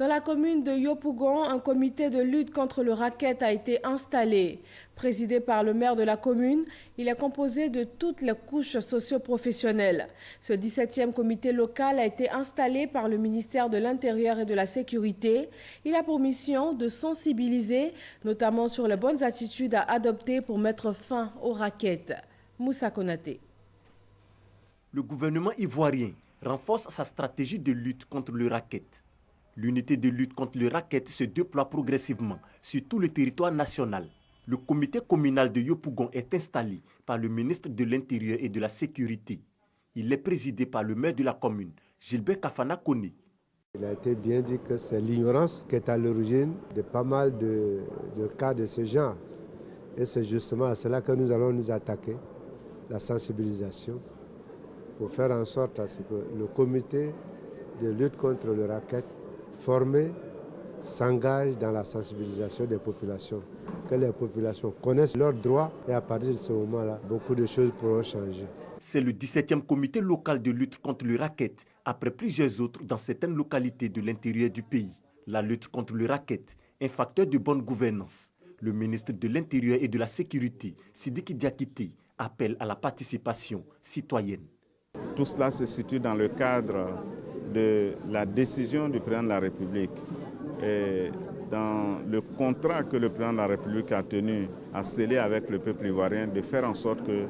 Dans la commune de Yopougon, un comité de lutte contre le racket a été installé. Présidé par le maire de la commune, il est composé de toutes les couches socio-professionnelles. Ce 17e comité local a été installé par le ministère de l'Intérieur et de la Sécurité. Il a pour mission de sensibiliser, notamment sur les bonnes attitudes à adopter pour mettre fin au racket. Moussa Konaté. Le gouvernement ivoirien renforce sa stratégie de lutte contre le racket. L'unité de lutte contre le racket se déploie progressivement sur tout le territoire national. Le comité communal de Yopougon est installé par le ministre de l'Intérieur et de la Sécurité. Il est présidé par le maire de la commune, Gilbert Kafana Koné. Il a été bien dit que c'est l'ignorance qui est à l'origine de pas mal de cas de ce genre. Et c'est justement à cela que nous allons nous attaquer, la sensibilisation, pour faire en sorte à ce que le comité de lutte contre le racket formé s'engage dans la sensibilisation des populations, que les populations connaissent leurs droits et à partir de ce moment-là, beaucoup de choses pourront changer. C'est le 17e comité local de lutte contre le racket, après plusieurs autres dans certaines localités de l'intérieur du pays. La lutte contre le racket est un facteur de bonne gouvernance. Le ministre de l'Intérieur et de la Sécurité, Sidiki Diakité, appelle à la participation citoyenne. Tout cela se situe dans le cadre de la décision du président de la République et dans le contrat que le président de la République a tenu à sceller avec le peuple ivoirien, de faire en sorte que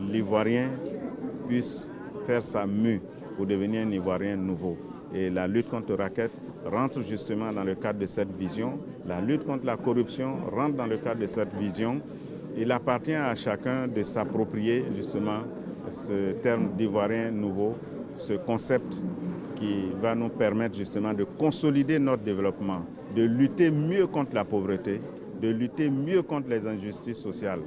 l'Ivoirien puisse faire sa mue pour devenir un Ivoirien nouveau. Et la lutte contre le racket rentre justement dans le cadre de cette vision. La lutte contre la corruption rentre dans le cadre de cette vision. Il appartient à chacun de s'approprier justement ce terme d'Ivoirien nouveau, ce concept qui va nous permettre justement de consolider notre développement, de lutter mieux contre la pauvreté, de lutter mieux contre les injustices sociales.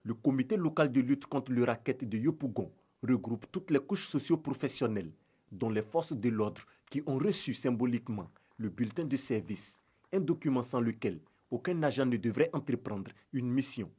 Le comité local de lutte contre le racket de Yopougon regroupe toutes les couches socio-professionnelles, dont les forces de l'ordre qui ont reçu symboliquement le bulletin de service, un document sans lequel aucun agent ne devrait entreprendre une mission.